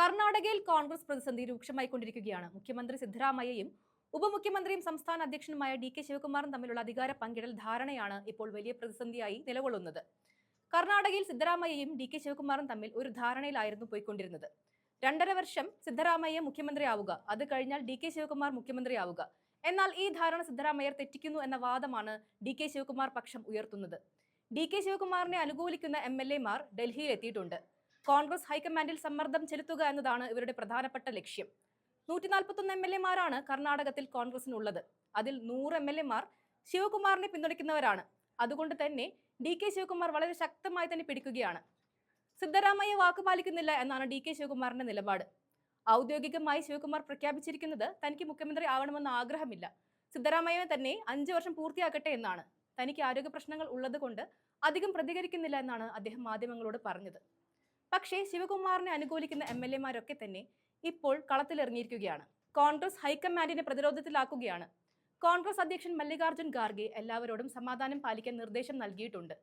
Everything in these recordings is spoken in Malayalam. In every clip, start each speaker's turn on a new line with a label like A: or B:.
A: കർണാടകയിൽ കോൺഗ്രസ് പ്രതിസന്ധി രൂക്ഷമായിക്കൊണ്ടിരിക്കുകയാണ്. മുഖ്യമന്ത്രി സിദ്ധരാമയ്യയും ഉപമുഖ്യമന്ത്രിയും സംസ്ഥാന അധ്യക്ഷനുമായ ഡി.കെ. ശിവകുമാറും തമ്മിലുള്ള അധികാര പങ്കിടൽ ധാരണയാണ് ഇപ്പോൾ വലിയ പ്രതിസന്ധിയായി നിലകൊള്ളുന്നത്. കർണാടകയിൽ സിദ്ധരാമയ്യയും ഡി.കെ. ശിവകുമാറും തമ്മിൽ ഒരു ധാരണയിലായിരുന്നു പോയിക്കൊണ്ടിരുന്നത്. 2.5 വർഷം സിദ്ധരാമയ്യ മുഖ്യമന്ത്രിയാവുക, അത് കഴിഞ്ഞാൽ ഡി.കെ. ശിവകുമാർ മുഖ്യമന്ത്രിയാവുക. എന്നാൽ ഈ ധാരണ സിദ്ധരാമയ്യർ തെറ്റിക്കുന്നു എന്ന വാദമാണ് ഡി.കെ. ശിവകുമാർ പക്ഷം ഉയർത്തുന്നത്. ഡി.കെ. ശിവകുമാറിനെ അനുകൂലിക്കുന്ന എം.എൽ.എമാർ ഡൽഹിയിൽ എത്തിയിട്ടുണ്ട്. കോൺഗ്രസ് ഹൈക്കമാൻഡിൽ സമ്മർദ്ദം ചെലുത്തുക എന്നതാണ് ഇവരുടെ പ്രധാനപ്പെട്ട ലക്ഷ്യം. 141 എം.എൽ.എമാരാണ് കർണാടകത്തിൽ കോൺഗ്രസിനുള്ളത്. അതിൽ 100 എം.എൽ.എമാർ ശിവകുമാറിനെ പിന്തുണയ്ക്കുന്നവരാണ്. അതുകൊണ്ട് തന്നെ ഡി.കെ. ശിവകുമാർ വളരെ ശക്തമായി തന്നെ പിടിക്കുകയാണ്. സിദ്ധരാമയ്യ വാക്ക് പാലിക്കുന്നില്ല എന്നാണ് ഡി.കെ. ശിവകുമാറിന്റെ നിലപാട്. ഔദ്യോഗികമായി ശിവകുമാർ പ്രഖ്യാപിച്ചിരിക്കുന്നത് തനിക്ക് മുഖ്യമന്ത്രി ആവണമെന്ന ആഗ്രഹമില്ല, സിദ്ധരാമയ്യ തന്നെ 5 വർഷം പൂർത്തിയാക്കട്ടെ എന്നാണ്. തനിക്ക് ആരോഗ്യ പ്രശ്നങ്ങൾ ഉള്ളത് കൊണ്ട് അധികം പ്രതികരിക്കുന്നില്ല എന്നാണ് അദ്ദേഹം മാധ്യമങ്ങളോട് പറഞ്ഞത്. പക്ഷേ ശിവകുമാറിനെ അനുകൂലിക്കുന്ന എം.എൽ.എമാരൊക്കെ തന്നെ ഇപ്പോൾ കളത്തിലിറങ്ങിയിരിക്കുകയാണ്. കോൺഗ്രസ് ഹൈക്കമാൻഡിനെ പ്രതിരോധത്തിലാക്കുകയാണ്. കോൺഗ്രസ് അധ്യക്ഷൻ മല്ലികാർജ്ജുൻ ഖാർഗെ എല്ലാവരോടും സമാധാനം പാലിക്കാൻ നിർദ്ദേശം നൽകിയിട്ടുണ്ട്.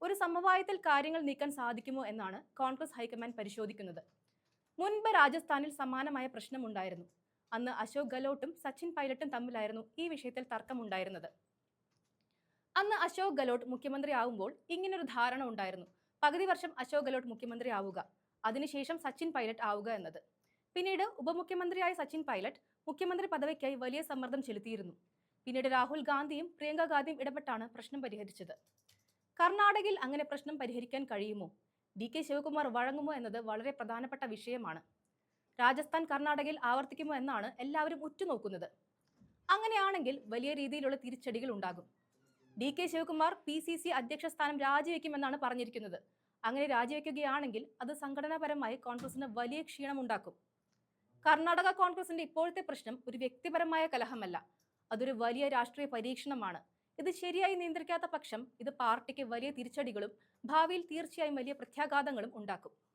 A: ഒരു സമവായത്തിൽ കാര്യങ്ങൾ നീക്കാൻ സാധിക്കുമോ എന്നാണ് കോൺഗ്രസ് ഹൈക്കമാൻഡ് പരിശോധിക്കുന്നത്. മുൻപ് രാജസ്ഥാനിൽ സമാനമായ പ്രശ്നമുണ്ടായിരുന്നു. അന്ന് അശോക് ഗെഹ്ലോട്ടും സച്ചിൻ പൈലറ്റും തമ്മിലായിരുന്നു ഈ വിഷയത്തിൽ തർക്കമുണ്ടായിരുന്നത്. അന്ന് അശോക് ഗെഹ്ലോട്ട് മുഖ്യമന്ത്രി ആവുമ്പോൾ ഇങ്ങനൊരു ധാരണ ഉണ്ടായിരുന്നു: പകുതി വർഷം അശോക് ഗെഹ്ലോട്ട് മുഖ്യമന്ത്രി ആവുക, അതിനുശേഷം സച്ചിൻ പൈലറ്റ് ആവുക എന്നത്. പിന്നീട് ഉപമുഖ്യമന്ത്രിയായ സച്ചിൻ പൈലറ്റ് മുഖ്യമന്ത്രി പദവിക്കായി വലിയ സമ്മർദ്ദം ചെലുത്തിയിരുന്നു. പിന്നീട് രാഹുൽ ഗാന്ധിയും പ്രിയങ്ക ഗാന്ധിയും ഇടപെട്ടാണ് പ്രശ്നം പരിഹരിച്ചത്. കർണാടകയിൽ അങ്ങനെ പ്രശ്നം പരിഹരിക്കാൻ കഴിയുമോ? ഡി.കെ. ശിവകുമാർ വഴങ്ങുമോ എന്നത് വളരെ പ്രധാനപ്പെട്ട വിഷയമാണ്. രാജസ്ഥാൻ കർണാടകയിൽ ആവർത്തിക്കുമോ എന്നാണ് എല്ലാവരും ഉറ്റുനോക്കുന്നത്. അങ്ങനെയാണെങ്കിൽ വലിയ രീതിയിലുള്ള തിരിച്ചടികൾ ഉണ്ടാകും. ഡി.കെ. ശിവകുമാർ പി.സി.സി അധ്യക്ഷ സ്ഥാനം രാജിവെക്കുമെന്നാണ് പറഞ്ഞിരിക്കുന്നത്. അങ്ങനെ രാജിവെക്കുകയാണെങ്കിൽ അത് സംഘടനാപരമായി കോൺഗ്രസിന് വലിയ ക്ഷീണമുണ്ടാക്കും. കർണാടക കോൺഗ്രസിന്റെ ഇപ്പോഴത്തെ പ്രശ്നം ഒരു വ്യക്തിപരമായ കലഹമല്ല, അതൊരു വലിയ രാഷ്ട്രീയ പരീക്ഷണമാണ്. ഇത് ശരിയായി നിയന്ത്രിക്കാത്ത പക്ഷം ഇത് പാർട്ടിക്ക് വലിയ തിരിച്ചടികളും ഭാവിയിൽ തീർച്ചയായും വലിയ പ്രത്യാഘാതങ്ങളും ഉണ്ടാക്കും.